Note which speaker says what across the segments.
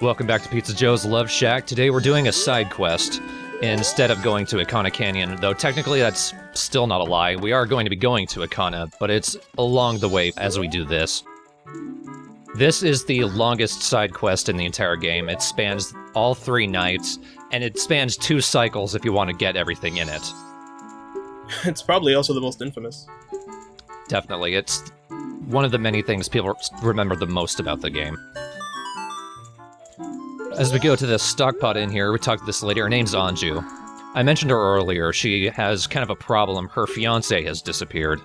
Speaker 1: Welcome back to Pizza Joe's Love Shack. Today we're doing a side quest instead of going to Ikana Canyon, though technically that's still not a lie. We are going to be going to Ikana, but it's along the way as we do this. This is the longest side quest in the entire game. It spans all 3 nights, and it spans 2 cycles if you want to get everything in it.
Speaker 2: It's probably also the most infamous.
Speaker 1: Definitely, it's one of the many things people remember the most about the game. As we go to the stockpot in here, we talked to this lady. Her name's Anju. I mentioned her earlier. She has kind of a problem. Her fiancé has disappeared.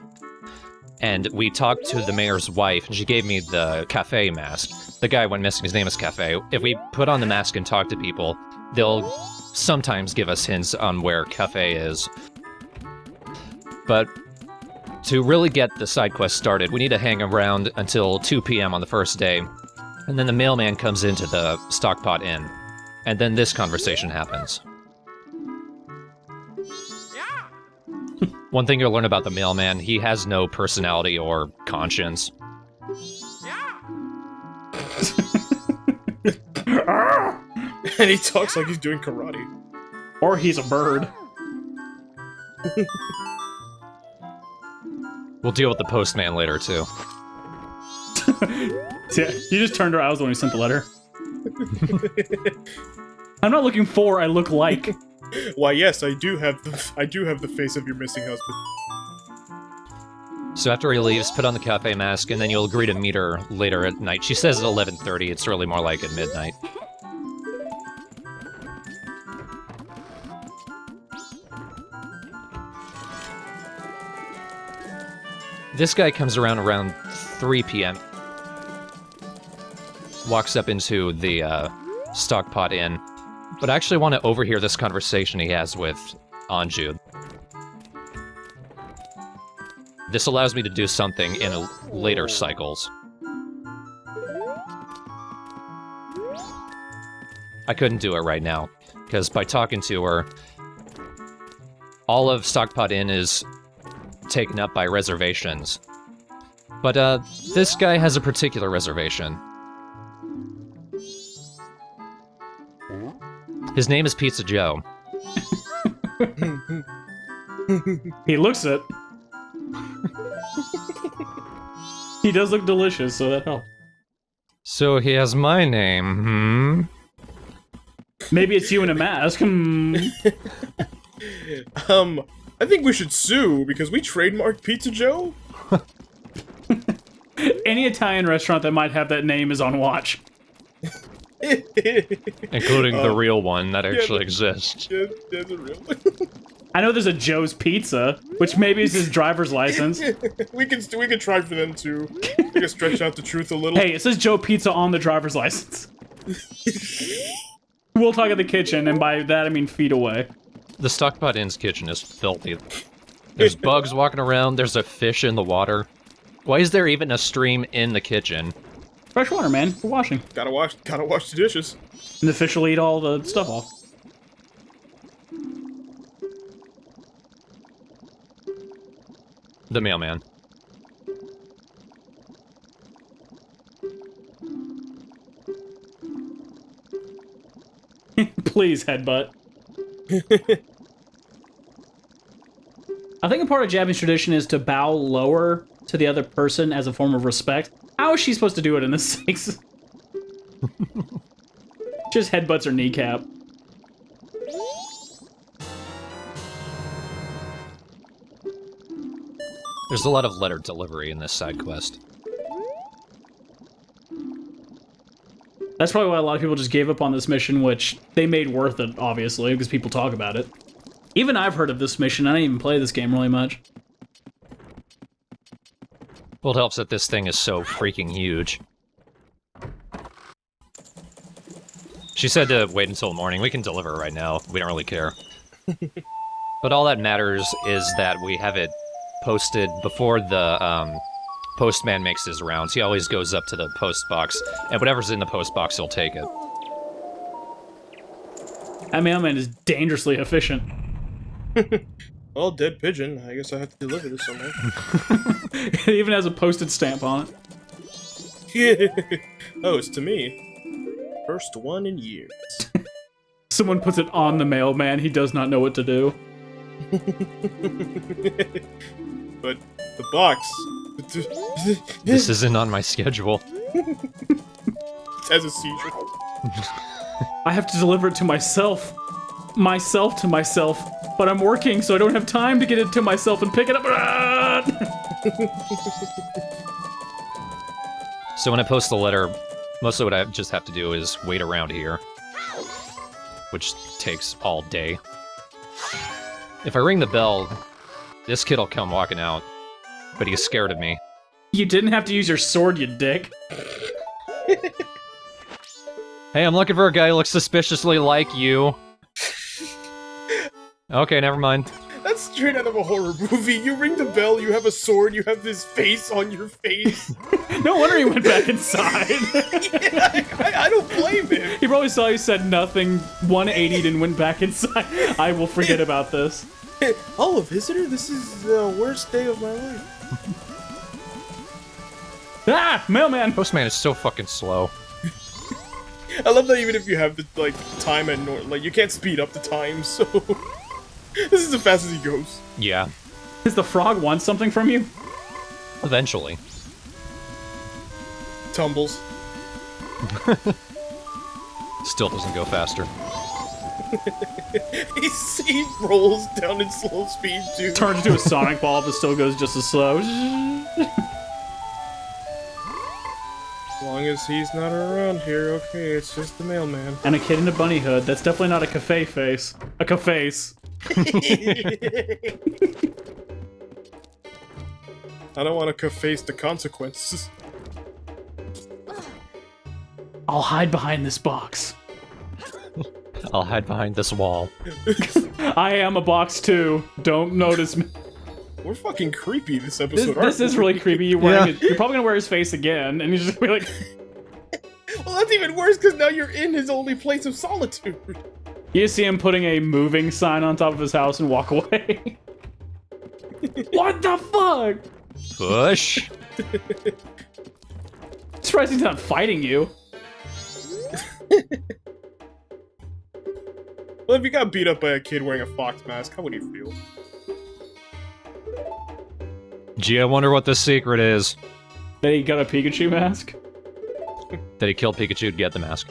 Speaker 1: And we talked to the mayor's wife, and she gave me the Kafei mask. The guy went missing. His name is Kafei. If we put on the mask and talk to people, they'll sometimes give us hints on where Kafei is. But to really get the side quest started, we need to hang around until 2 p.m. on the first day. And then the mailman comes into the Stockpot Inn. And then this conversation happens. Yeah. One thing you'll learn about the mailman, he has no personality or conscience.
Speaker 2: Yeah. And he talks like he's doing karate.
Speaker 3: Or he's a bird.
Speaker 1: We'll deal with the postman later, too.
Speaker 3: Yeah, you just turned her. I was the one who sent the letter. I'm not looking for. I look like.
Speaker 2: Why, yes, I do have the face of your missing husband.
Speaker 1: So after he leaves, put on the cafe mask, and then you'll agree to meet her later at night. She says at 11:30. It's really more like at midnight. This guy comes around 3 p.m. Walks up into the Stockpot Inn, but I actually want to overhear this conversation he has with Anju. This allows me to do something in later cycles. I couldn't do it right now, because by talking to her, all of Stockpot Inn is taken up by reservations. But this guy has a particular reservation. His name is Pizza Joe.
Speaker 3: He looks it. He does look delicious, so that helps.
Speaker 1: So he has my name,
Speaker 3: Maybe it's you in a mask.
Speaker 2: I think we should sue, because we trademarked Pizza Joe.
Speaker 3: Any Italian restaurant that might have that name is on watch.
Speaker 1: Including the real one that actually exists.
Speaker 2: Yeah, there's a real one.
Speaker 3: I know there's a Joe's Pizza, which maybe is his driver's license.
Speaker 2: we can try for them too. We can stretch out the truth a little.
Speaker 3: Hey, it says Joe Pizza on the driver's license. We'll talk at the kitchen, and by that I mean feet away.
Speaker 1: The Stockpot Inn's kitchen is filthy. There's bugs walking around, there's a fish in the water. Why is there even a stream in the kitchen?
Speaker 3: Fresh water, man, for washing.
Speaker 2: Gotta wash the dishes.
Speaker 3: And the fish will eat all the stuff off.
Speaker 1: The mailman.
Speaker 3: Please, headbutt. I think a part of Japanese tradition is to bow lower to the other person as a form of respect. How is she supposed to do it in this 6? Just headbutts her kneecap.
Speaker 1: There's a lot of letter delivery in this side quest.
Speaker 3: That's probably why a lot of people just gave up on this mission, which they made worth it, obviously, because people talk about it. Even I've heard of this mission. I didn't even play this game really much.
Speaker 1: Well, it helps that this thing is so freaking huge. She said to wait until morning. We can deliver right now. We don't really care. But all that matters is that we have it posted before the postman makes his rounds. He always goes up to the post box, and whatever's in the post box, he'll take it.
Speaker 3: That mailman is dangerously efficient.
Speaker 2: Well, dead pigeon. I guess I have to deliver this somewhere.
Speaker 3: It even has a postage stamp on it.
Speaker 2: Oh, it's to me. First one in years.
Speaker 3: Someone puts it on the mailman, he does not know what to do.
Speaker 2: But the box...
Speaker 1: This isn't on my schedule.
Speaker 2: It has a seizure.
Speaker 3: I have to deliver it to myself. Myself to myself. But I'm working, so I don't have time to get it to myself and pick it up.
Speaker 1: So when I post the letter, mostly what I just have to do is wait around here. Which takes all day. If I ring the bell, this kid'll come walking out. But he's scared of me.
Speaker 3: You didn't have to use your sword, you dick.
Speaker 1: Hey, I'm looking for a guy who looks suspiciously like you. Okay, never mind.
Speaker 2: That's straight out of a horror movie. You ring the bell, you have a sword, you have this face on your face.
Speaker 3: No wonder he went back inside.
Speaker 2: Yeah, I don't blame him.
Speaker 3: He probably saw you said nothing, 180'd and went back inside. I will forget about this.
Speaker 2: Oh, a visitor? This is the worst day of my life.
Speaker 3: Ah! Mailman!
Speaker 1: Postman is so fucking slow.
Speaker 2: I love that even if you have the, like, time and, like, you can't speed up the time, so... This is as fast as he goes.
Speaker 1: Yeah.
Speaker 3: Does the frog want something from you?
Speaker 1: Eventually.
Speaker 2: Tumbles.
Speaker 1: Still doesn't go faster.
Speaker 2: He rolls down in slow speed, too.
Speaker 3: Turns into a sonic ball, but still goes just as slow.
Speaker 2: As long as he's not around here, okay, it's just the mailman.
Speaker 3: And a kid in a bunny hood. That's definitely not a Kafei face. A Kafei's.
Speaker 2: I don't want to face the consequences.
Speaker 3: I'll hide behind this box.
Speaker 1: I'll hide behind this wall.
Speaker 3: I am a box too. Don't notice me.
Speaker 2: We're fucking creepy this episode,
Speaker 3: This is really creepy. You're probably gonna wear his face again, and you're just gonna be like...
Speaker 2: Well, that's even worse, because now you're in his only place of solitude.
Speaker 3: You see him putting a moving sign on top of his house and walk away. What the fuck?
Speaker 1: Push.
Speaker 3: Surprised he's not fighting you.
Speaker 2: Well, if you got beat up by a kid wearing a fox mask, how would you feel?
Speaker 1: Gee, I wonder what the secret is.
Speaker 3: That he got a Pikachu mask?
Speaker 1: That he killed Pikachu to get the mask.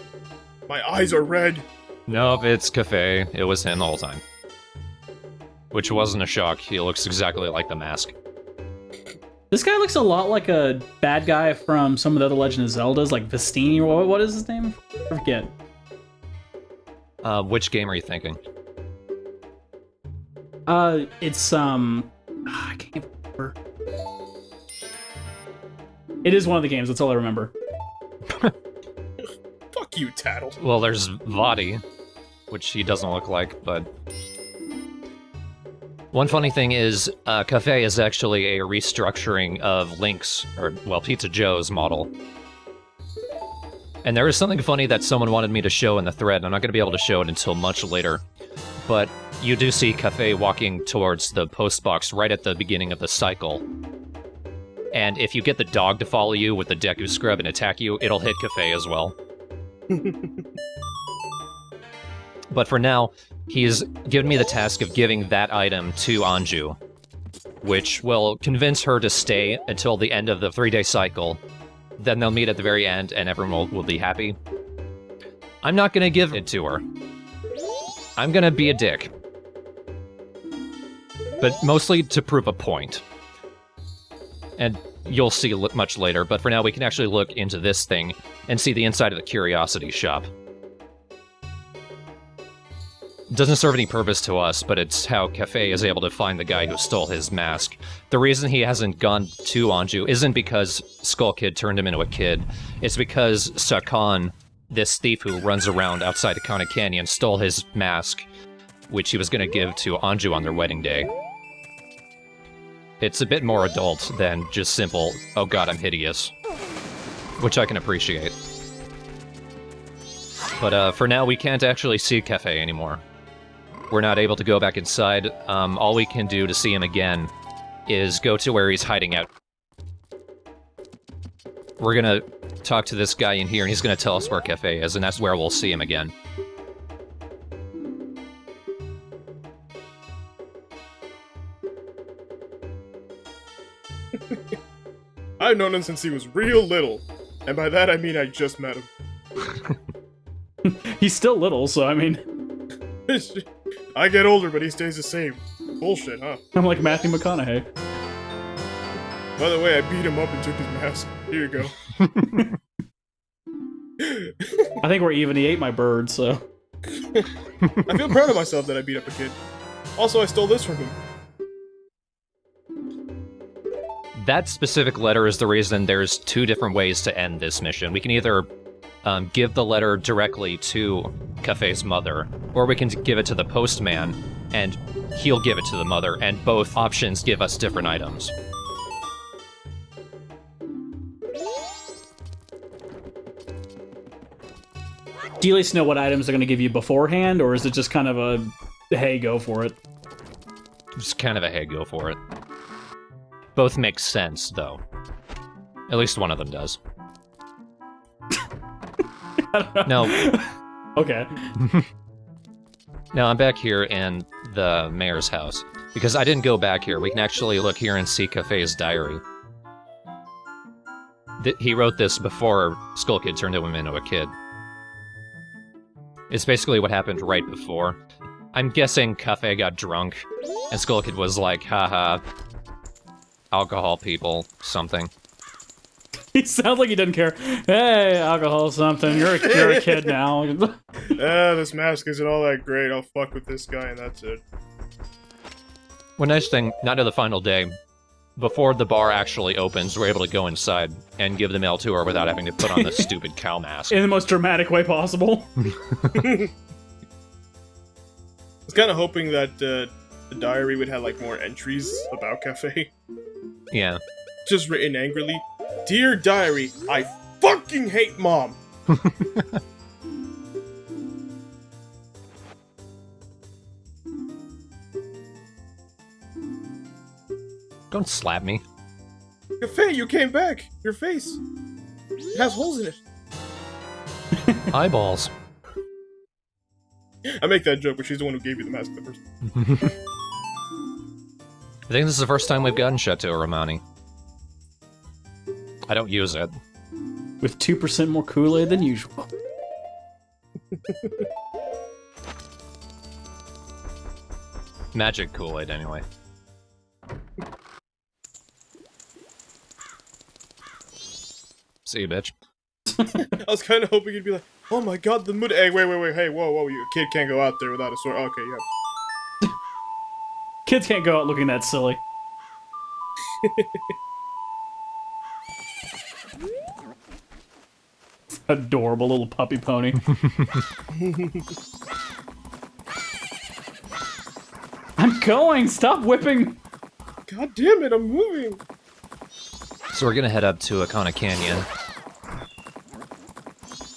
Speaker 2: My eyes are red.
Speaker 1: Nope, it's Kafei. It was him the whole time. Which wasn't a shock. He looks exactly like the mask.
Speaker 3: This guy looks a lot like a bad guy from some of the other Legend of Zeldas, like Vestini, or what is his name? I forget.
Speaker 1: Which game are you thinking?
Speaker 3: It's, I can't remember. It is one of the games, that's all I remember.
Speaker 2: Fuck you, Tattle.
Speaker 1: Well, there's Vadi, which he doesn't look like, but... One funny thing is, Kafei is actually a restructuring of Link's, or, well, Pizza Joe's model. And there is something funny that someone wanted me to show in the thread, and I'm not going to be able to show it until much later. But you do see Kafei walking towards the post box right at the beginning of the cycle. And if you get the dog to follow you with the Deku Scrub and attack you, it'll hit Kafei as well. But for now, he's given me the task of giving that item to Anju, which will convince her to stay until the end of the 3-day cycle. Then they'll meet at the very end, and everyone will be happy. I'm not gonna give it to her. I'm gonna be a dick. But mostly to prove a point. And you'll see much later, but for now we can actually look into this thing and see the inside of the Curiosity Shop. Doesn't serve any purpose to us, but it's how Kafei is able to find the guy who stole his mask. The reason he hasn't gone to Anju isn't because Skull Kid turned him into a kid. It's because Sakan, this thief who runs around outside Akane Canyon, stole his mask, which he was going to give to Anju on their wedding day. It's a bit more adult than just simple, oh god, I'm hideous. Which I can appreciate. But for now, we can't actually see Kafei anymore. We're not able to go back inside. All we can do to see him again is go to where he's hiding out. We're gonna talk to this guy in here, and he's gonna tell us where Kafei is, and that's where we'll see him again.
Speaker 2: I've known him since he was real little, and by that I mean I just met him.
Speaker 3: He's still little, so I mean...
Speaker 2: I get older, but he stays the same. Bullshit, huh?
Speaker 3: I'm like Matthew McConaughey.
Speaker 2: By the way, I beat him up and took his mask. Here you go.
Speaker 3: I think we're even. He ate my bird, so...
Speaker 2: I feel proud of myself that I beat up a kid. Also, I stole this from him.
Speaker 1: That specific letter is the reason there's two different ways to end this mission. We can either give the letter directly to Kafei's mother, or we can give it to the postman, and he'll give it to the mother, and both options give us different items.
Speaker 3: Do you at least know what items they're going to give you beforehand, or is it just kind of a, hey, go for it?
Speaker 1: Just kind of a hey, go for it. Both make sense, though. At least one of them does. No.
Speaker 3: Okay.
Speaker 1: Now, I'm back here in the mayor's house. Because I didn't go back here. We can actually look here and see Kafei's diary. He wrote this before Skull Kid turned him into a kid. It's basically what happened right before. I'm guessing Kafei got drunk, and Skull Kid was like, haha, alcohol people, something.
Speaker 3: He sounds like he doesn't care. Hey, alcohol something, you're a kid now.
Speaker 2: This mask isn't all that great, I'll fuck with this guy and that's it.
Speaker 1: One nice thing, not of the final day, before the bar actually opens, we're able to go inside and give the mail to her without having to put on the stupid cow mask.
Speaker 3: In the most dramatic way possible.
Speaker 2: I was kind of hoping that the diary would have like more entries about Kafei.
Speaker 1: Yeah.
Speaker 2: Just written angrily. Dear diary, I fucking hate mom!
Speaker 1: Don't slap me.
Speaker 2: Kafei, you came back! Your face! It has holes in it.
Speaker 1: Eyeballs.
Speaker 2: I make that joke, but she's the one who gave you the mask the first time.
Speaker 1: I think this is the first time we've gotten Chateau Romani. I don't use it.
Speaker 3: With 2% more Kool-Aid than usual.
Speaker 1: Magic Kool-Aid, anyway. See you, bitch.
Speaker 2: I was kind of hoping you'd be like, oh my god, the mood. Hey, wait, hey, whoa, your kid can't go out there without a sword. Okay, yeah.
Speaker 3: Kids can't go out looking that silly. Adorable little puppy pony. I'm going! Stop whipping!
Speaker 2: God damn it, I'm moving!
Speaker 1: So we're gonna head up to Akana Canyon.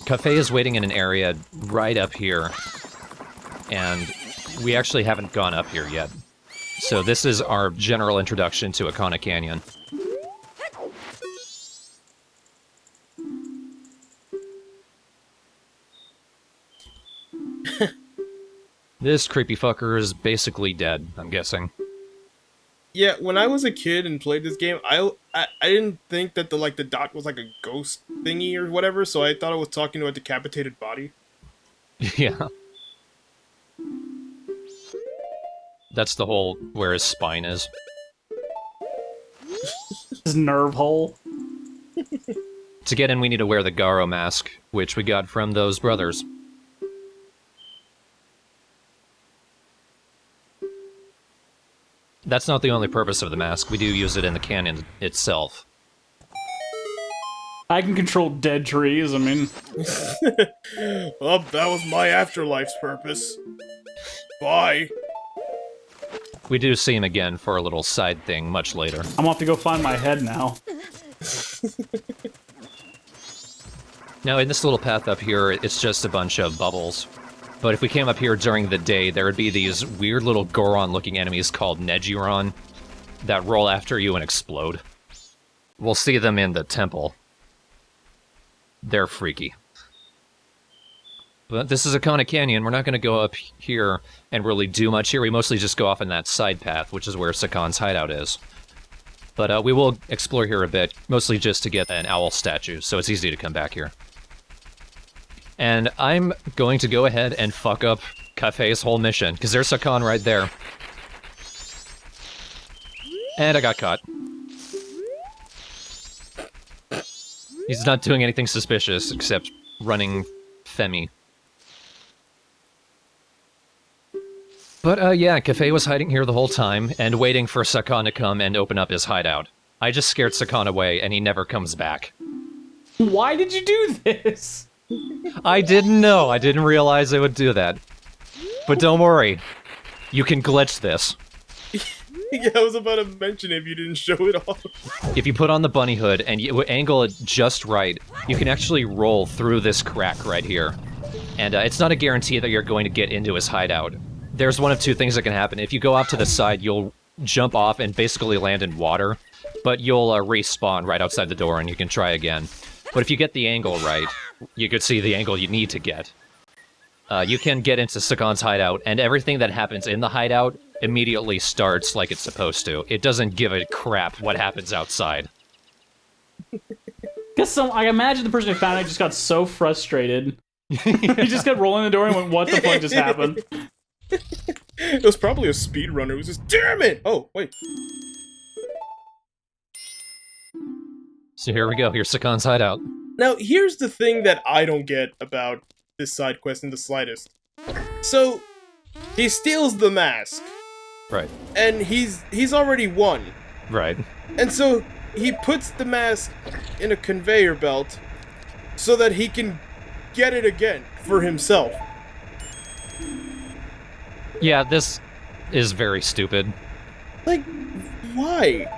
Speaker 1: Kafei is waiting in an area right up here, and we actually haven't gone up here yet. So this is our general introduction to Akana Canyon. This creepy fucker is basically dead, I'm guessing.
Speaker 2: Yeah, when I was a kid and played this game, I didn't think that the dot was like a ghost thingy or whatever, so I thought I was talking to a decapitated body.
Speaker 1: Yeah. That's the hole where his spine is.
Speaker 3: His nerve hole.
Speaker 1: To get in, we need to wear the Garo mask, which we got from those brothers. That's not the only purpose of the mask. We do use it in the canyon itself.
Speaker 3: I can control dead trees, I mean...
Speaker 2: Well, that was my afterlife's purpose. Bye.
Speaker 1: We do see him again for a little side thing much later.
Speaker 3: I'm off to go find my head now.
Speaker 1: Now, in this little path up here, it's just a bunch of bubbles. But if we came up here during the day, there would be these weird little Goron-looking enemies called Nejiron that roll after you and explode. We'll see them in the temple. They're freaky. But this is a Akana Canyon. We're not going to go up here and really do much here. We mostly just go off in that side path, which is where Sakan's hideout is. But we will explore here a bit, mostly just to get an owl statue, so it's easy to come back here. And I'm going to go ahead and fuck up Kafei's whole mission, because there's Sakan right there. And I got caught. He's not doing anything suspicious, except running Femi. But, yeah, Kafei was hiding here the whole time, and waiting for Sakan to come and open up his hideout. I just scared Sakan away, and he never comes back.
Speaker 3: Why did you do this?
Speaker 1: I didn't know. I didn't realize I would do that. But don't worry. You can glitch this.
Speaker 2: Yeah, I was about to mention if you didn't show it off.
Speaker 1: If you put on the bunny hood and you angle it just right, you can actually roll through this crack right here. And it's not a guarantee that you're going to get into his hideout. There's one of two things that can happen. If you go off to the side, you'll jump off and basically land in water, but you'll respawn right outside the door and you can try again. But if you get the angle right, you could see the angle you need to get. You can get into Sakan's hideout, and everything that happens in the hideout immediately starts like it's supposed to. It doesn't give a crap what happens outside.
Speaker 3: I imagine the person who found it just got so frustrated. He just kept rolling the door and went, what the fuck just happened?
Speaker 2: It was probably a speedrunner who was just, damn it! Oh, wait.
Speaker 1: So here we go. Here's Sakan's hideout.
Speaker 2: Now, here's the thing that I don't get about this side quest in the slightest. So, he steals the mask.
Speaker 1: Right.
Speaker 2: And he's already won.
Speaker 1: Right.
Speaker 2: And so, he puts the mask in a conveyor belt so that he can get it again for himself.
Speaker 1: Yeah, this is very stupid.
Speaker 2: Like, why?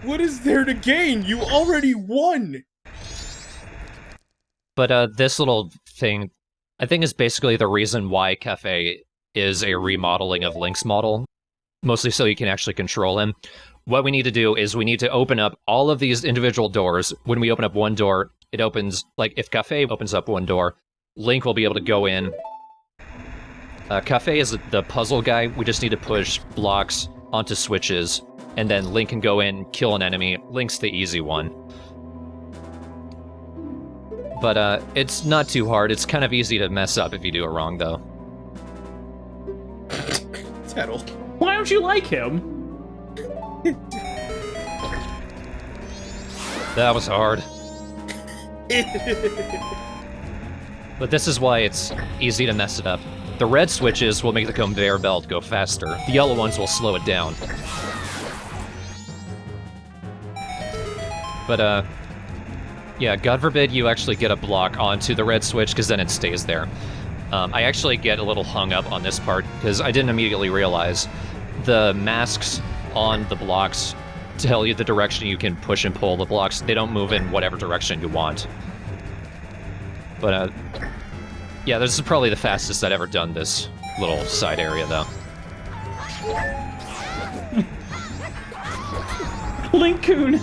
Speaker 2: What is there to gain? You already won!
Speaker 1: But this little thing, I think, is basically the reason why Kafei is a remodeling of Link's model. Mostly so you can actually control him. What we need to do is we need to open up all of these individual doors. When we open up one door, it opens, like, if Kafei opens up one door, Link will be able to go in. Kafei is the puzzle guy. We just need to push blocks onto switches, and then Link can go in, kill an enemy. Link's the easy one. But it's not too hard. It's kind of easy to mess up if you do it wrong, though.
Speaker 2: Tattle.
Speaker 3: Why don't you like him?
Speaker 1: That was hard. But this is why it's easy to mess it up. The red switches will make the conveyor belt go faster. The yellow ones will slow it down. But, yeah, God forbid you actually get a block onto the red switch, because then it stays there. I actually get a little hung up on this part, because I didn't immediately realize the masks on the blocks tell you the direction you can push and pull the blocks. They don't move in whatever direction you want. But, yeah, this is probably the fastest I've ever done this little side area, though.
Speaker 3: Link-kun!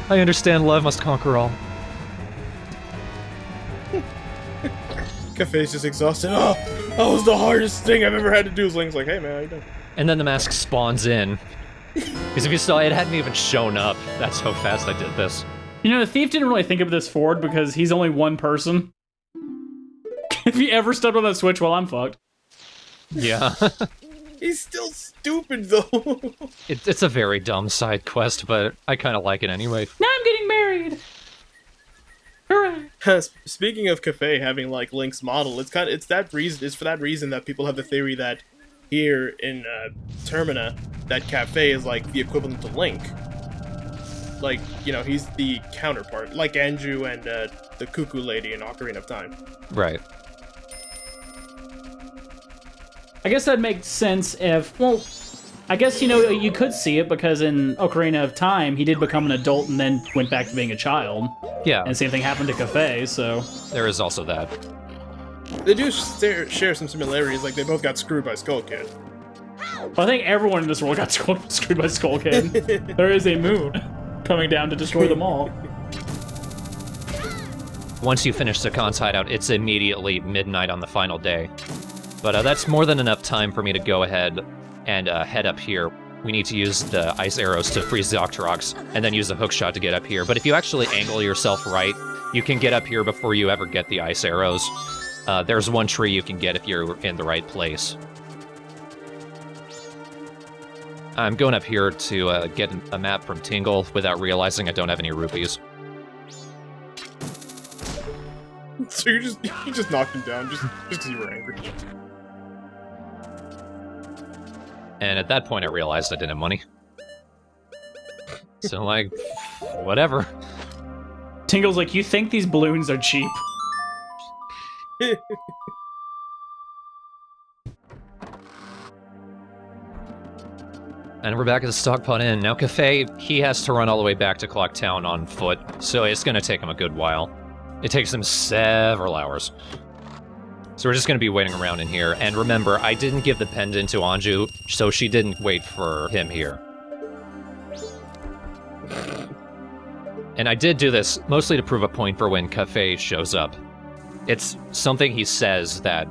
Speaker 1: I understand love must conquer all.
Speaker 2: Kafei's just exhausted. Oh, that was the hardest thing I've ever had to do. Link's like, hey man, how you doing?
Speaker 1: And then the mask spawns in. Because if you saw, it hadn't even shown up. That's how fast I did this.
Speaker 3: You know, the thief didn't really think of this forward because he's only one person. If he ever stepped on that switch, well, I'm fucked.
Speaker 1: Yeah.
Speaker 2: He's still stupid, though.
Speaker 1: It's a very dumb side quest, but I kind of like it anyway.
Speaker 3: Now I'm getting married! Hooray!
Speaker 2: Speaking of Kafei having, like, Link's model, it's for that reason that people have the theory that here in Termina, that Kafei is, like, the equivalent to Link. Like, you know, he's the counterpart, like Anju and the Cuckoo Lady in Ocarina of Time.
Speaker 1: Right.
Speaker 3: I guess that makes sense if, well, I guess, you know, you could see it because in Ocarina of Time, he did become an adult and then went back to being a child.
Speaker 1: Yeah.
Speaker 3: And the same thing happened to Kafei, so...
Speaker 1: There is also that.
Speaker 2: They do share some similarities, like they both got screwed by Skull Kid.
Speaker 3: Well, I think everyone in this world got screwed by Skull Kid. There is a moon coming down to destroy them all.
Speaker 1: once you finish the Khan's hideout, it's immediately midnight on the final day. But that's more than enough time for me to go ahead and head up here. We need to use the ice arrows to freeze the Octoroks, and then use the hookshot to get up here. But if you actually angle yourself right, you can get up here before you ever get the ice arrows. There's one tree you can get if you're in the right place. I'm going up here to get a map from Tingle without realizing I don't have any rupees.
Speaker 2: So you just knocked him down just because you were angry.
Speaker 1: And at that point, I realized I didn't have money. So, like, whatever.
Speaker 3: Tingle's like, you think these balloons are cheap?
Speaker 1: And we're back at the Stockpot Inn. Now, Kafei, he has to run all the way back to Clock Town on foot, so it's going to take him a good while. It takes him several hours. So we're just going to be waiting around in here. And remember, I didn't give the pendant to Anju, so she didn't wait for him here. And I did do this mostly to prove a point for when Kafei shows up. It's something he says that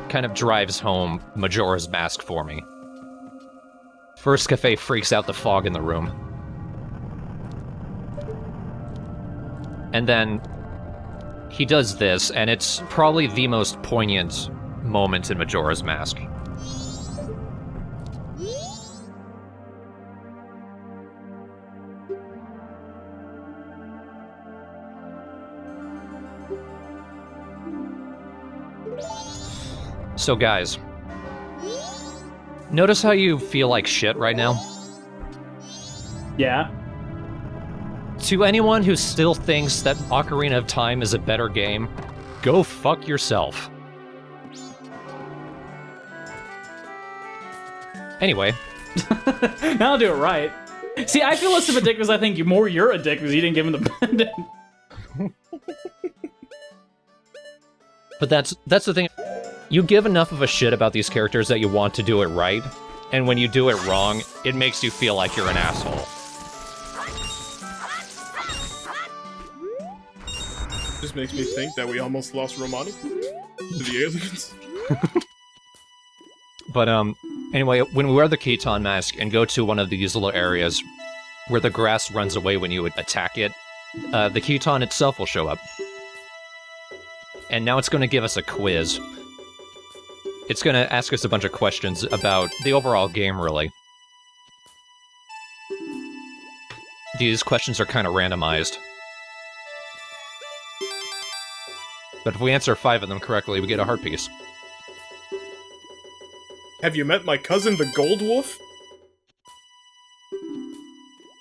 Speaker 1: kind of drives home Majora's Mask for me. First, Kafei freaks out the fog in the room. And then he does this, and it's probably the most poignant moment in Majora's Mask. So guys, notice how you feel like shit right now?
Speaker 3: Yeah.
Speaker 1: To anyone who still thinks that Ocarina of Time is a better game, go fuck yourself. Anyway.
Speaker 3: Now I'll do it right. See, I feel less of a dick because I think you're a dick because you didn't give him the pendant.
Speaker 1: But that's the thing. You give enough of a shit about these characters that you want to do it right, and when you do it wrong, it makes you feel like you're an asshole.
Speaker 2: This makes me think that we almost lost Romani to the aliens.
Speaker 1: But, anyway, when we wear the Khitan mask and go to one of these little areas where the grass runs away when you attack it, the Khitan itself will show up. And now it's going to give us a quiz. It's going to ask us a bunch of questions about the overall game, really. These questions are kind of randomized. But if we answer 5 of them correctly, we get a heart piece.
Speaker 2: Have you met my cousin, the Gold Wolf?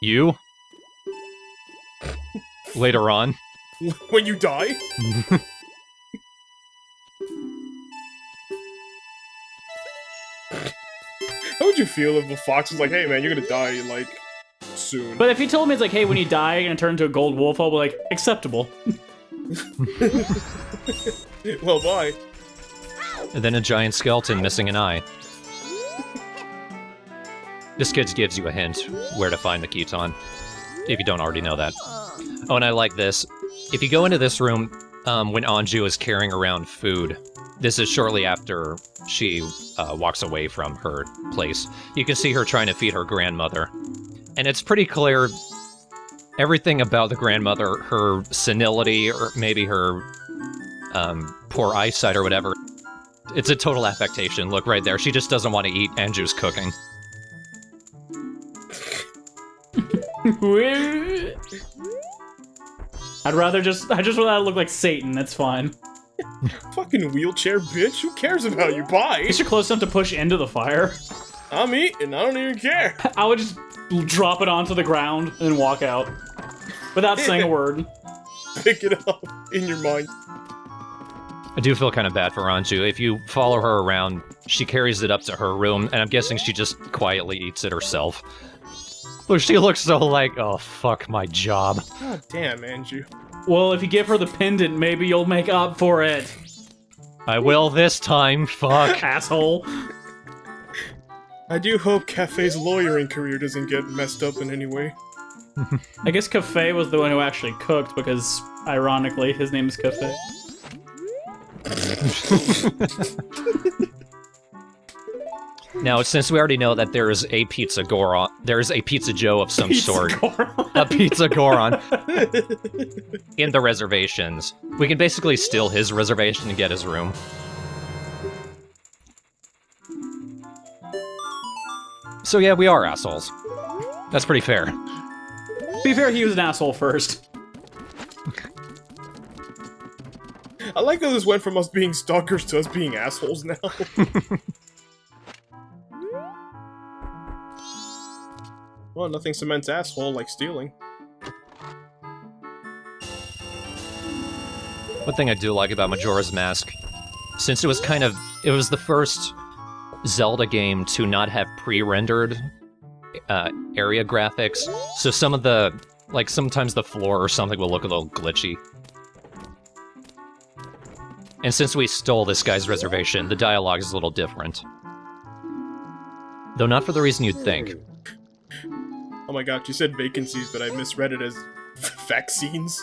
Speaker 1: You? Later on.
Speaker 2: When you die? How would you feel if the fox was like, hey man, you're gonna die, like, soon?
Speaker 3: But if he told me it's like, hey, when you die, you're gonna turn into a gold wolf, I'll be like, acceptable.
Speaker 2: Well, bye.
Speaker 1: And then a giant skeleton missing an eye. This kid gives you a hint where to find the Khitan, if you don't already know that. Oh, and I like this. If you go into this room when Anju is carrying around food, this is shortly after she walks away from her place. You can see her trying to feed her grandmother. And it's pretty clear everything about the grandmother, her senility, or maybe her poor eyesight or whatever, it's a total affectation. Look right there. She just doesn't want to eat Anju's cooking.
Speaker 3: I just rather look like Satan, that's fine.
Speaker 2: Fucking wheelchair bitch, who cares about you? Bye!
Speaker 3: Is you're close enough to push into the fire?
Speaker 2: I'm eating, I don't even care.
Speaker 3: I would just drop it onto the ground and walk out. Without saying a word.
Speaker 2: Pick it up in your mind.
Speaker 1: I do feel kind of bad for Anju. If you follow her around, she carries it up to her room, and I'm guessing she just quietly eats it herself. Look, she looks so like, oh, fuck my job.
Speaker 2: God damn, Anju.
Speaker 3: Well, if you give her the pendant, maybe you'll make up for it.
Speaker 1: I will this time, fuck.
Speaker 3: Asshole.
Speaker 2: I do hope Kafei's lawyering career doesn't get messed up in any way.
Speaker 3: I guess Kafei was the one who actually cooked, because Ironically, his name is Kafei.
Speaker 1: Now, since we already know that there's a Pizza Goron, there's a Pizza Joe of some sort, a Pizza Goron in the reservations, we can basically steal his reservation and get his room. So yeah, we are assholes. That's pretty fair.
Speaker 3: To be fair, he was an asshole first.
Speaker 2: I like how this went from us being stalkers to us being assholes now. Well, nothing cements asshole like stealing.
Speaker 1: One thing I do like about Majora's Mask, since it was the first Zelda game to not have pre-rendered area graphics, so some of the, like, sometimes the floor or something will look a little glitchy. And since we stole this guy's reservation, the dialogue is a little different. Though not for the reason you'd think.
Speaker 2: Oh my god, you said vacancies, but I misread it as vaccines.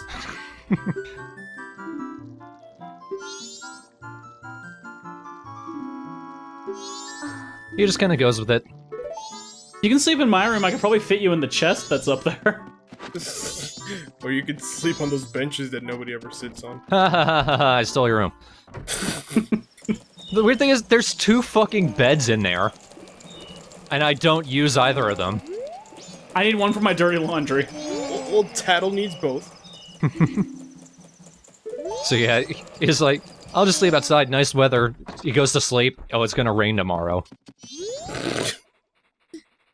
Speaker 1: He just kind of goes with it.
Speaker 3: You can sleep in my room. I could probably fit you in the chest that's up there.
Speaker 2: Or you could sleep on those benches that nobody ever sits on.
Speaker 1: Ha ha ha ha ha, I stole your room. The weird thing is, there's 2 fucking beds in there. And I don't use either of them.
Speaker 3: I need one for my dirty laundry.
Speaker 2: Well, Tattle needs both.
Speaker 1: So yeah, he's like, I'll just sleep outside, nice weather. He goes to sleep, oh, it's gonna rain tomorrow.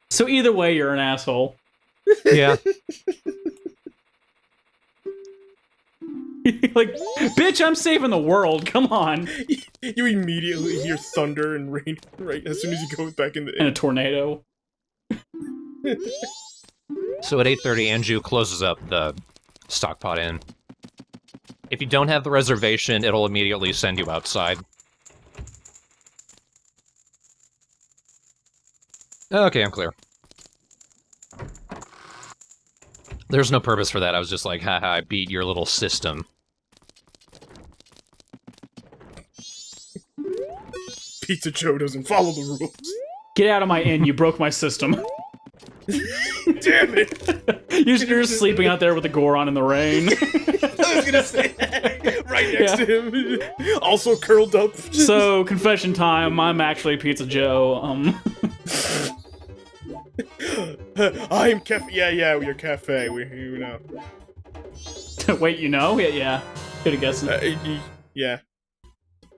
Speaker 3: So either way, you're an asshole.
Speaker 1: Yeah.
Speaker 3: Like, bitch, I'm saving the world, come on.
Speaker 2: You immediately hear thunder and rain right as soon as he goes back in the...
Speaker 3: And a tornado.
Speaker 1: So at 8:30, Anju closes up the Stockpot Inn. If you don't have the reservation, it'll immediately send you outside. Okay, I'm clear. There's no purpose for that, I was just like, haha, I beat your little system.
Speaker 2: Pizza Joe doesn't follow the rules.
Speaker 3: Get out of my inn, you broke my system.
Speaker 2: Damn it!
Speaker 3: You're just sleeping out there with the Goron in the rain.
Speaker 2: I was gonna say that. Right next to him. Also curled up.
Speaker 3: So, confession time, I'm actually Pizza Joe.
Speaker 2: I'm Kafei. Yeah, we're Kafei. You know.
Speaker 3: Wait, you know? Yeah. Could've guessed it.
Speaker 2: Yeah.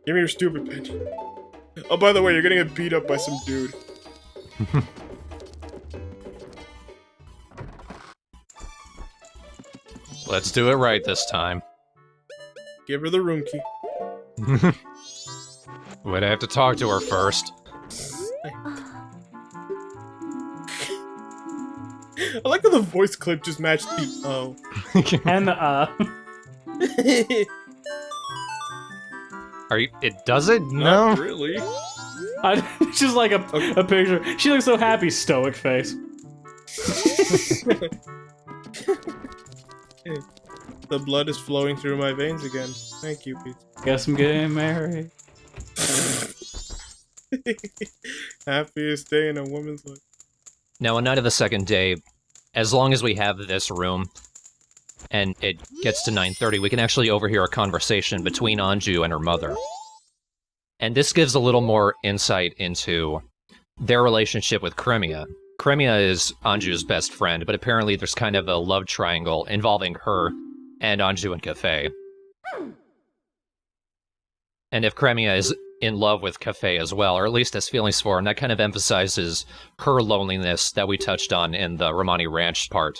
Speaker 2: Give me your stupid pen. Oh, by the way, you're gonna get beat up by some dude.
Speaker 1: Let's do it right this time.
Speaker 2: Give her the room key.
Speaker 1: Would I have to talk to her first?
Speaker 2: I like how the voice clip just matched the oh.
Speaker 3: And
Speaker 1: Are you? It does it?
Speaker 2: Not
Speaker 1: No.
Speaker 2: really.
Speaker 3: It's just like a picture. She looks so happy, stoic face.
Speaker 2: The blood is flowing through my veins again. Thank you, Pete.
Speaker 3: Guess I'm getting married.
Speaker 2: Happiest day in a woman's life.
Speaker 1: Now, on night of the second day, as long as we have this room, and it gets to 9:30, we can actually overhear a conversation between Anju and her mother. And this gives a little more insight into their relationship with Cremia. Cremia is Anju's best friend, but apparently there's kind of a love triangle involving her and Anju and Kafei. And if Cremia is in love with Kafei as well, or at least has feelings for him, that kind of emphasizes her loneliness that we touched on in the Romani Ranch part.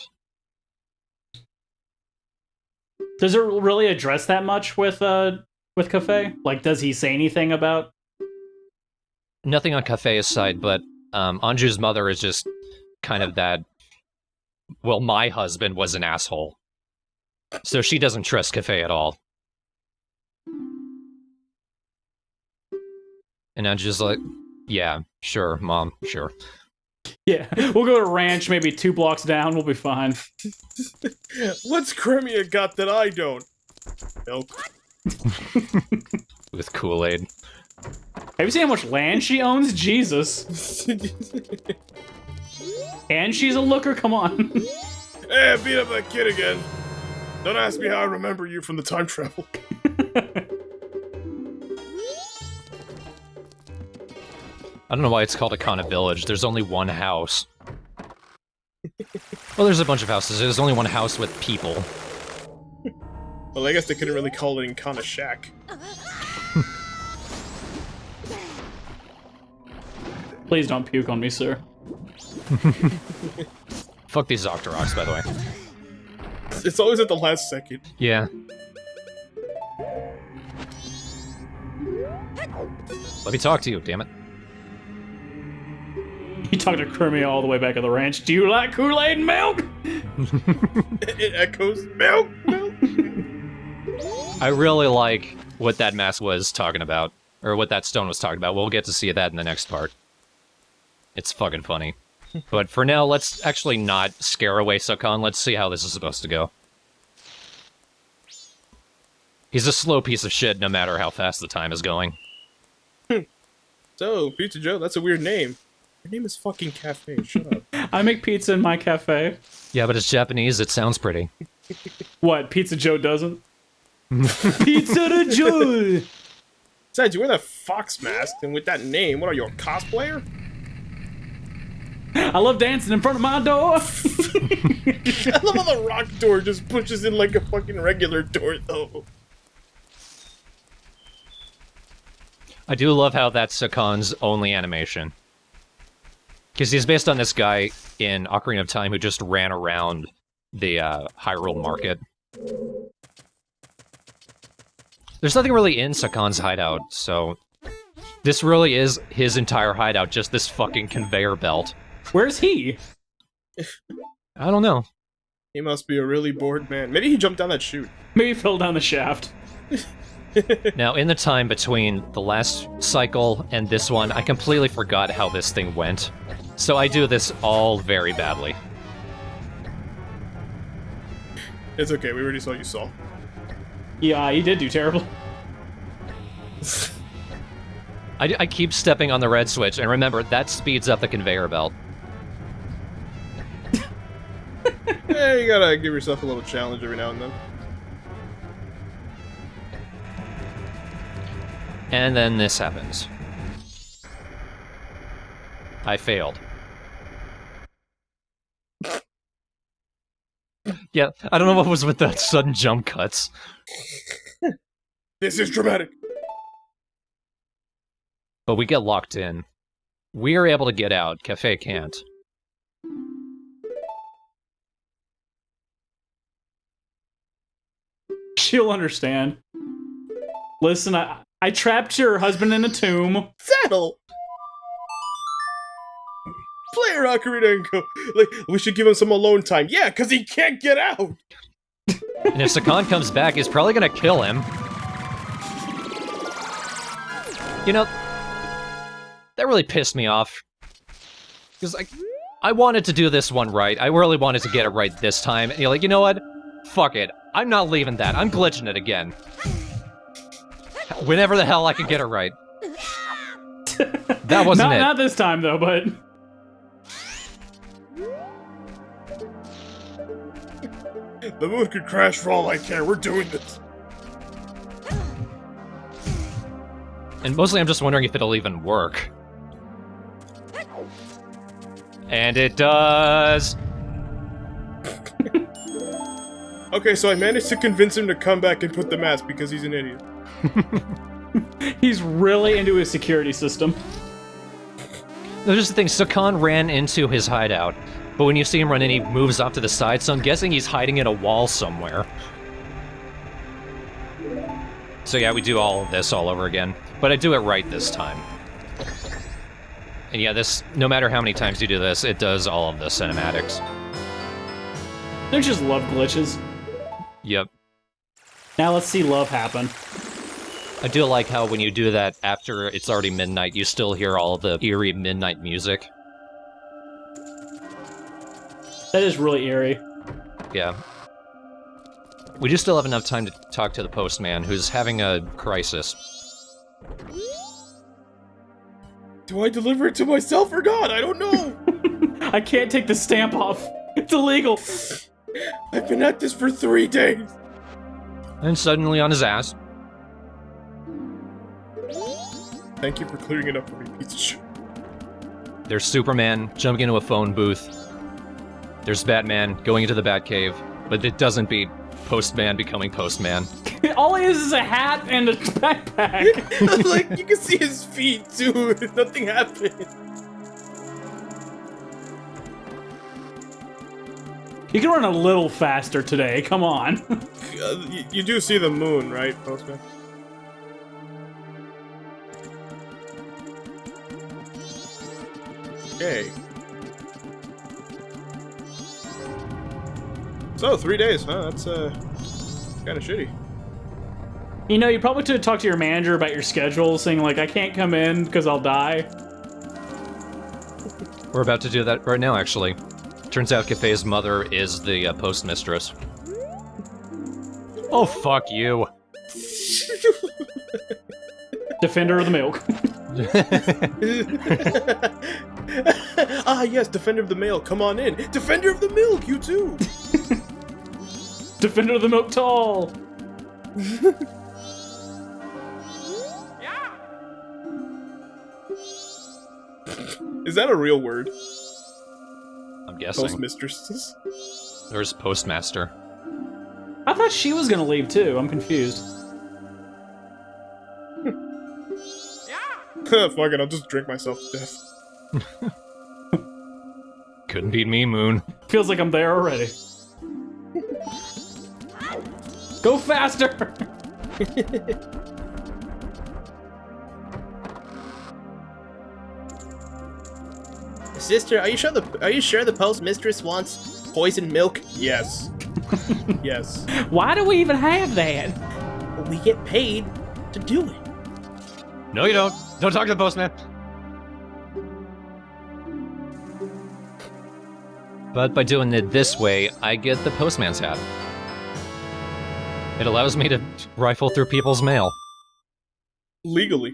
Speaker 3: Does it really address that much with Kafei? Like, does he say anything about...
Speaker 1: Nothing on Kafei's side, but Anju's mother is just kind of that, well, my husband was an asshole. So she doesn't trust Kafei at all. And Anju's like, yeah, sure, Mom, sure.
Speaker 3: Yeah, we'll go to ranch, maybe 2 blocks down, we'll be fine.
Speaker 2: What's Cremia got that I don't? Milk.
Speaker 1: With Kool-Aid.
Speaker 3: Have you seen how much land she owns? Jesus. And she's a looker, come on.
Speaker 2: Hey, I beat up that kid again. Don't ask me how I remember you from the time travel.
Speaker 1: I don't know why it's called Akana Village. There's only one house. Well, there's a bunch of houses. There's only one house with people.
Speaker 2: Well, I guess they couldn't really call it Akana Shack.
Speaker 3: Please don't puke on me, sir.
Speaker 1: Fuck these Octoroks, by the way.
Speaker 2: It's always at the last second.
Speaker 1: Yeah. Let me talk to you, damn it.
Speaker 3: You talked to Kermit all the way back at the ranch. Do you like Kool-Aid and milk?
Speaker 2: It echoes milk, milk.
Speaker 1: I really like what that mask was talking about. Or what that stone was talking about. We'll get to see that in the next part. It's fucking funny. But for now, let's actually not scare away Sakon. Let's see how this is supposed to go. He's a slow piece of shit no matter how fast the time is going.
Speaker 2: So, Pizza Joe, that's a weird name. Your name is fucking Kafei, shut up.
Speaker 3: I make pizza in my cafe.
Speaker 1: Yeah, but it's Japanese, it sounds pretty.
Speaker 3: What, Pizza Joe doesn't? Pizza de Joe!
Speaker 2: Besides, you wear that fox mask, and with that name, what are you, a cosplayer?
Speaker 3: I love dancing in front of my door.
Speaker 2: I love how the rock door just pushes in like a fucking regular door, though.
Speaker 1: I do love how that's Sakon's only animation. Because he's based on this guy in Ocarina of Time who just ran around the Hyrule Market. There's nothing really in Sakon's hideout, so... This really is his entire hideout, just this fucking conveyor belt.
Speaker 3: Where's he?
Speaker 1: I don't know.
Speaker 2: He must be a really bored man. Maybe he jumped down that chute.
Speaker 3: Maybe he fell down the shaft.
Speaker 1: Now, in the time between the last cycle and this one, I completely forgot how this thing went. So I do this all very badly.
Speaker 2: It's okay, we already saw you saw.
Speaker 3: Yeah, he did do terrible.
Speaker 1: I keep stepping on the red switch, and remember, that speeds up the conveyor belt.
Speaker 2: Yeah, you gotta give yourself a little challenge every now and then.
Speaker 1: And then this happens. I failed. Yeah, I don't know what was with that sudden jump cuts.
Speaker 2: This is dramatic.
Speaker 1: But we get locked in. We are able to get out. Kafei can't.
Speaker 3: She'll understand. Listen, I trapped your husband in a tomb.
Speaker 2: Saddle! Player Ocarina and go, like, we should give him some alone time. Yeah, because he can't get out!
Speaker 1: And if Sakon comes back, he's probably gonna kill him. You know, that really pissed me off. Because, like, I wanted to do this one right. I really wanted to get it right this time. And you're like, you know what? Fuck it. I'm not leaving that. I'm glitching it again. Whenever the hell I can get it right. That wasn't it.
Speaker 3: Not this time, though, but...
Speaker 2: The moon could crash for all I care. We're doing this.
Speaker 1: And mostly I'm just wondering if it'll even work. And it does!
Speaker 2: Okay, so I managed to convince him to come back and put the mask because he's an idiot.
Speaker 3: He's really into his security system.
Speaker 1: No, just the thing, Sakon ran into his hideout, but when you see him run in, he moves off to the side, so I'm guessing he's hiding in a wall somewhere. So yeah, we do all of this all over again, but I do it right this time. And yeah, this, no matter how many times you do this, it does all of the cinematics.
Speaker 3: They just love glitches.
Speaker 1: Yep.
Speaker 3: Now let's see love happen.
Speaker 1: I do like how when you do that after it's already midnight, you still hear all of the eerie midnight music.
Speaker 3: That is really eerie.
Speaker 1: Yeah. We do still have enough time to talk to the postman, who's having a crisis.
Speaker 2: Do I deliver it to myself or not? I don't know.
Speaker 3: I can't take the stamp off. It's illegal.
Speaker 2: I've been at this for 3 days.
Speaker 1: And suddenly on his ass.
Speaker 2: Thank you for clearing it up for me, piece of shit.
Speaker 1: There's Superman jumping into a phone booth. There's Batman going into the Batcave, but it doesn't beat Postman becoming Postman.
Speaker 3: All he is a hat and a backpack.
Speaker 2: Like, you can see his feet, too. Nothing happened.
Speaker 3: You can run a little faster today, come on.
Speaker 2: You do see the moon, right, Postman? Okay. So, 3 days, huh? That's, kind of shitty.
Speaker 3: You know, you probably should talk to your manager about your schedule, saying, like, I can't come in because I'll die.
Speaker 1: We're about to do that right now, actually. Turns out Kafei's mother is the postmistress. Oh, fuck you.
Speaker 3: Defender of the milk.
Speaker 2: Ah, yes, Defender of the Mail, come on in. Defender of the Milk, you too.
Speaker 3: Defender of the milk tall.
Speaker 2: Is that a real word?
Speaker 1: I'm guessing.
Speaker 2: Postmistresses?
Speaker 1: There's Postmaster.
Speaker 3: I thought she was gonna leave too. I'm confused.
Speaker 2: Fuck it, I'll just drink myself to death.
Speaker 1: Couldn't beat me, Moon.
Speaker 3: Feels like I'm there already. Go faster!
Speaker 2: Sister, are you sure the postmistress wants poisoned milk? Yes. Yes.
Speaker 3: Why do we even have that?
Speaker 2: We get paid to do it.
Speaker 1: No, you don't. Don't talk to the postman. But by doing it this way, I get the postman's hat. It allows me to rifle through people's mail.
Speaker 2: Legally.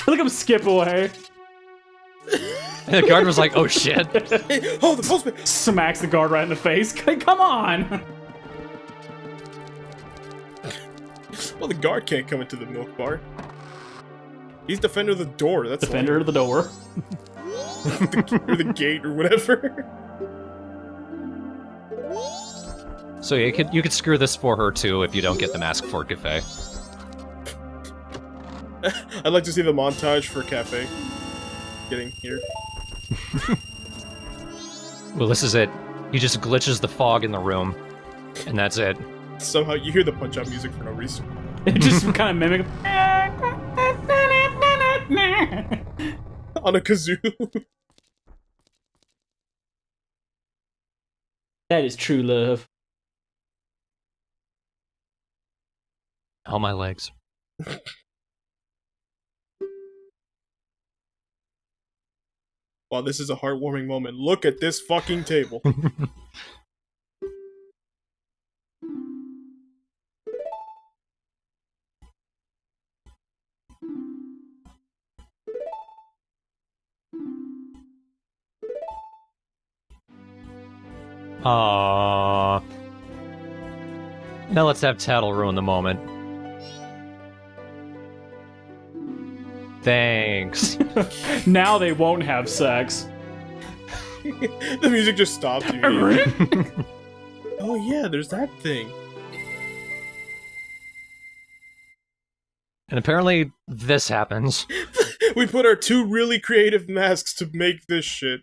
Speaker 3: Look him skip away.
Speaker 1: And the guard was like, oh shit.
Speaker 2: Oh, the postman!
Speaker 3: Smacks the guard right in the face. Come on!
Speaker 2: Well, the guard can't come into the milk bar. He's defender of the door, that's
Speaker 3: Defender of the door.
Speaker 2: or the gate or whatever.
Speaker 1: So yeah, you could screw this for her too if you don't get the mask for Kafei.
Speaker 2: I'd like to see the montage for Kafei getting here.
Speaker 1: Well, this is it. He just glitches the fog in the room, and that's it.
Speaker 2: Somehow you hear the punch-out music for no reason.
Speaker 3: It just kind of mimic.
Speaker 2: On a kazoo.
Speaker 3: That is true love.
Speaker 1: Oh, my legs.
Speaker 2: Wow, this is a heartwarming moment. Look at this fucking table.
Speaker 1: Aww. Now let's have Tattle ruin the moment. Thanks.
Speaker 3: Now they won't have sex.
Speaker 2: The music just stops immediately. Oh yeah, there's that thing.
Speaker 1: And apparently this happens.
Speaker 2: We put our 2 really creative masks to make this shit.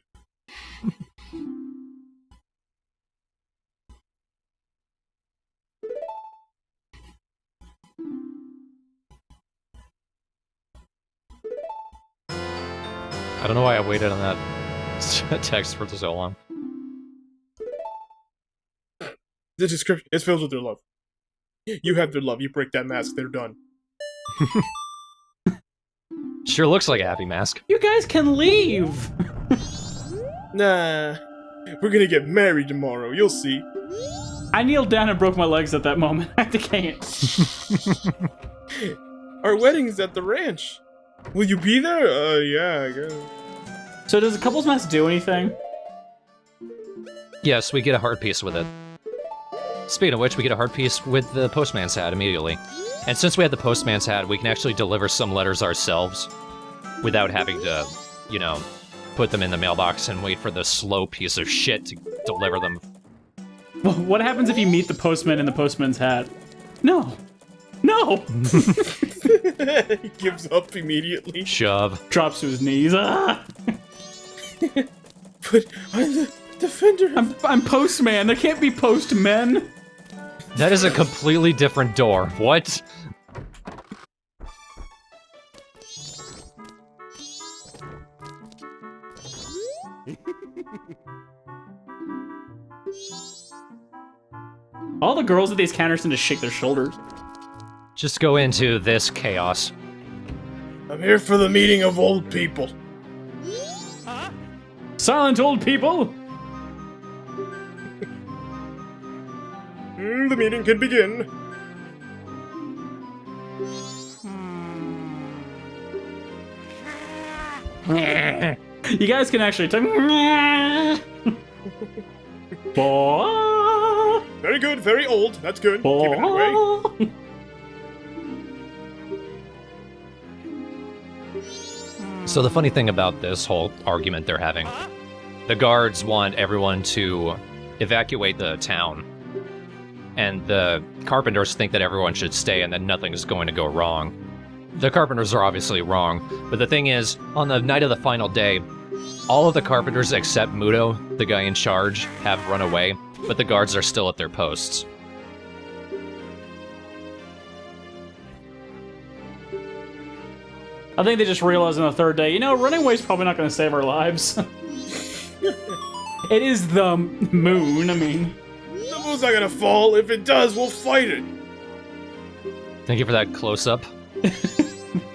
Speaker 1: I don't know why I waited on that text for so long.
Speaker 2: The description is filled with their love. You have their love. You break that mask, they're done.
Speaker 1: Sure looks like a happy mask.
Speaker 3: You guys can leave.
Speaker 2: Nah. We're gonna get married tomorrow, you'll see.
Speaker 3: I kneeled down and broke my legs at that moment. I can't.
Speaker 2: Our wedding's at the ranch. Will you be there? Yeah, I guess.
Speaker 3: So does a couples match do anything?
Speaker 1: Yes, we get a heart piece with it. Speaking of which, we get a heart piece with the postman's hat immediately. And since we had the postman's hat, we can actually deliver some letters ourselves without having to, you know, put them in the mailbox and wait for the slow piece of shit to deliver them.
Speaker 3: Well, what happens if you meet the postman in the postman's hat? No. No!
Speaker 2: He gives up immediately.
Speaker 1: Shove.
Speaker 3: Drops to his knees. Ah!
Speaker 2: But I'm the defender.
Speaker 3: I'm postman. There can't be postmen.
Speaker 1: That is a completely different door. What?
Speaker 3: All the girls at these counters tend to shake their shoulders.
Speaker 1: Just go into this chaos.
Speaker 2: I'm here for the meeting of old people.
Speaker 3: Silent old people!
Speaker 2: The meeting can begin.
Speaker 3: You guys can actually talk. Boy.
Speaker 2: Very good, very old. That's good. Keep it that way.
Speaker 1: So the funny thing about this whole argument they're having, the guards want everyone to evacuate the town, and the carpenters think that everyone should stay and that nothing is going to go wrong. The carpenters are obviously wrong, but the thing is, on the night of the final day, all of the carpenters except Muto, the guy in charge, have run away, but the guards are still at their posts.
Speaker 3: I think they just realized on the third day, you know, running away is probably not going to save our lives. It is the moon, I mean.
Speaker 2: The moon's not gonna fall. If it does, we'll fight it.
Speaker 1: Thank you for that close-up.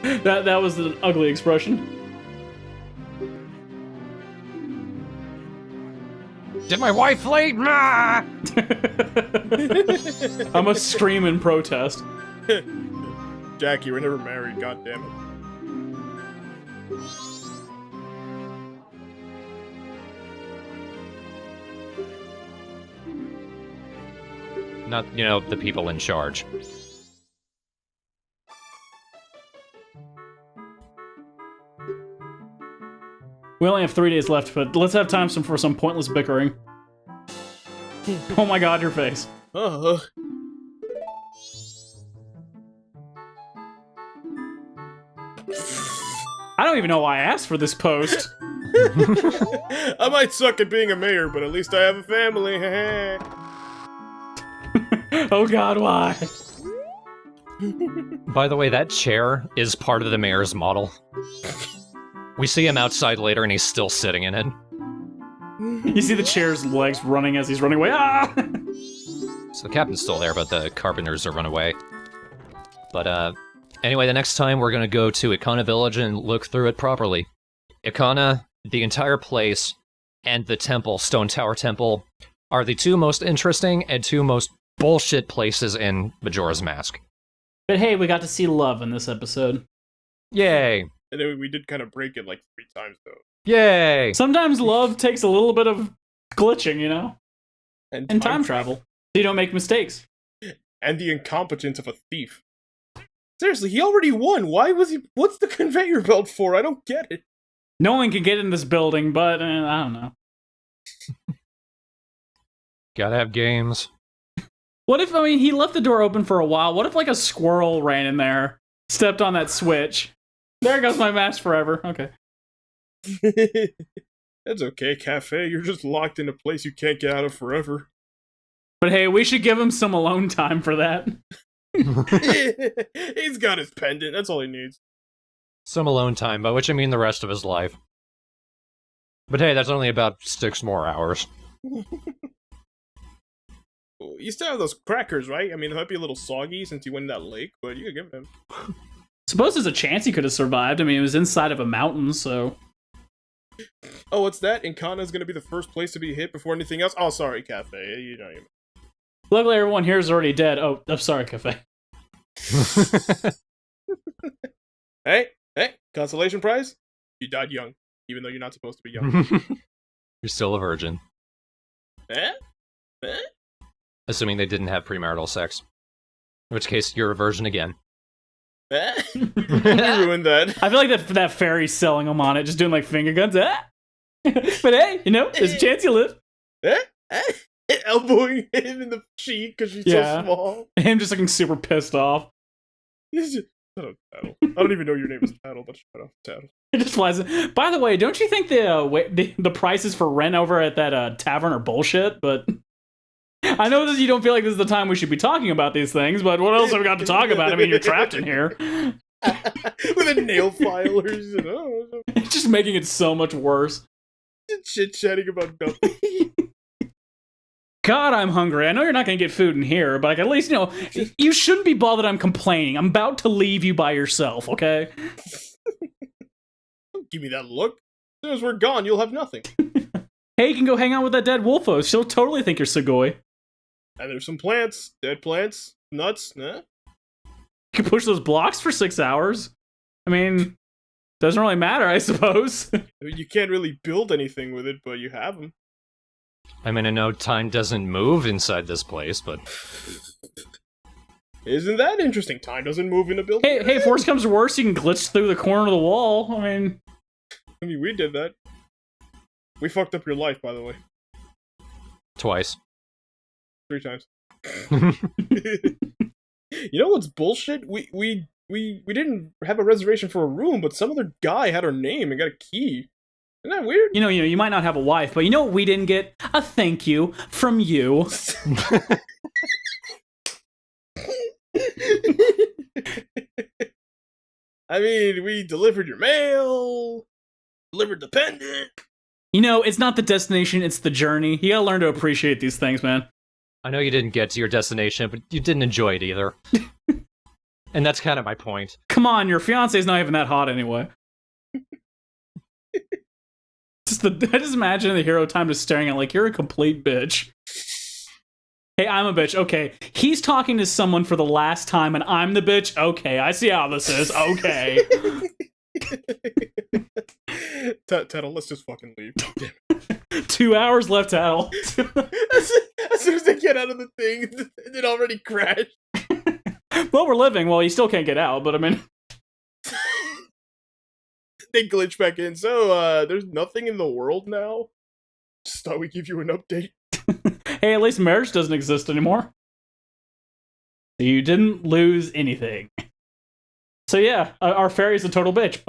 Speaker 3: That was an ugly expression.
Speaker 1: Did my wife leave? Nah!
Speaker 3: I must scream in protest.
Speaker 2: Jack, you were never married, goddammit.
Speaker 1: Not, you know, the people in charge.
Speaker 3: We only have 3 days left, but let's have time for some pointless bickering. Oh my god, your face. I don't even know why I asked for this post.
Speaker 2: I might suck at being a mayor, but at least I have a family.
Speaker 3: Oh god, why?
Speaker 1: By the way, that chair is part of the mayor's model. We see him outside later and he's still sitting in it.
Speaker 3: You see the chair's legs running as he's running away. Ah!
Speaker 1: So the captain's still there, but the carpenters are run away. But, anyway, the next time we're gonna go to Ikana Village and look through it properly. Ikana, the entire place, and the temple, Stone Tower Temple, are the two most interesting and two most bullshit places in Majora's Mask.
Speaker 3: But hey, we got to see love in this episode.
Speaker 1: Yay!
Speaker 2: And then we did kind of break it like 3 times, though.
Speaker 1: Yay!
Speaker 3: Sometimes love takes a little bit of glitching, you know? And time travel. So you don't make mistakes.
Speaker 2: And the incompetence of a thief. Seriously, he already won. Why was he... What's the conveyor belt for? I don't get it.
Speaker 3: No one can get in this building, but I don't know.
Speaker 1: Gotta have games.
Speaker 3: What if, I mean, he left the door open for a while. What if, like, a squirrel ran in there, stepped on that switch? There goes my match forever. Okay.
Speaker 2: That's okay, Kafei. You're just locked in a place you can't get out of forever.
Speaker 3: But hey, we should give him some alone time for that.
Speaker 2: He's got his pendant. That's all he needs.
Speaker 1: Some alone time, by which I mean the rest of his life. But hey, that's only about 6 more hours.
Speaker 2: You still have those crackers, right? I mean, they might be a little soggy since you went in that lake, but you could give them.
Speaker 3: Suppose there's a chance he could have survived. I mean, it was inside of a mountain, so...
Speaker 2: Oh, what's that? Ikana's gonna be the first place to be hit before anything else? Oh, sorry, Kafei. You know you...
Speaker 3: Luckily, everyone here is already dead. Oh, I'm sorry, Kafei.
Speaker 2: Hey, consolation prize? You died young, even though you're not supposed to be young.
Speaker 1: You're still a virgin.
Speaker 2: Eh?
Speaker 1: Assuming they didn't have premarital sex. In which case, you're a virgin again.
Speaker 2: You ruined that.
Speaker 3: I feel like that fairy's selling them on it, just doing like finger guns. Ah! But hey, there's a chance you live.
Speaker 2: Elbowing him in the cheek because she's so small.
Speaker 3: Him just looking super pissed off.
Speaker 2: Shut up, Tattle. I don't even know your name is Tattle, but shut up, Tattle.
Speaker 3: It just flies. By the way, don't you think the prices for rent over at that tavern are bullshit? But I know that you don't feel like this is the time we should be talking about these things, but what else have we got to talk about? I mean, you're trapped in here.
Speaker 2: With a nail filers and
Speaker 3: It's just making it so much worse.
Speaker 2: Chit-chatting about nothing.
Speaker 3: God, I'm hungry. I know you're not going to get food in here, but at least, you shouldn't be bothered I'm complaining. I'm about to leave you by yourself, okay?
Speaker 2: Don't give me that look. As soon as we're gone, you'll have nothing.
Speaker 3: Hey, you can go hang out with that dead wolfo. She'll totally think you're Sugoi.
Speaker 2: And there's some plants. Dead plants. Nuts. Nah.
Speaker 3: You can push those blocks for 6 hours. I mean, doesn't really matter, I suppose.
Speaker 2: I mean, you can't really build anything with it, but you have them.
Speaker 1: I mean, I know time doesn't move inside this place, but...
Speaker 2: Isn't that interesting? Time doesn't move in a building.
Speaker 3: Hey, if worse comes to worse, you can glitch through the corner of the wall. I mean,
Speaker 2: we did that. We fucked up your life, by the way.
Speaker 1: Twice.
Speaker 2: 3 times. You know what's bullshit? We didn't have a reservation for a room, but some other guy had our name and got a key. Isn't that weird?
Speaker 3: You might not have a wife, but you know what we didn't get? A thank you from you.
Speaker 2: I mean, we delivered your mail, delivered the pendant.
Speaker 3: It's not the destination, it's the journey. You gotta learn to appreciate these things, man.
Speaker 1: I know you didn't get to your destination, but you didn't enjoy it either. And that's kind of my point.
Speaker 3: Come on, your fiance's not even that hot anyway. I just imagine the hero time just staring at like, you're a complete bitch. Hey, I'm a bitch. Okay. He's talking to someone for the last time and I'm the bitch. Okay, I see how this is. Okay.
Speaker 2: Tattle, let's just fucking leave. Damn it.
Speaker 3: 2 hours left, Tattle.
Speaker 2: As soon as they get out of the thing, it already crashed.
Speaker 3: Well, we're living. Well, you still can't get out, but I mean...
Speaker 2: They glitch back in. So, there's nothing in the world now? Just thought we'd give you an update.
Speaker 3: Hey, at least marriage doesn't exist anymore. You didn't lose anything. So yeah, our fairy's a total bitch.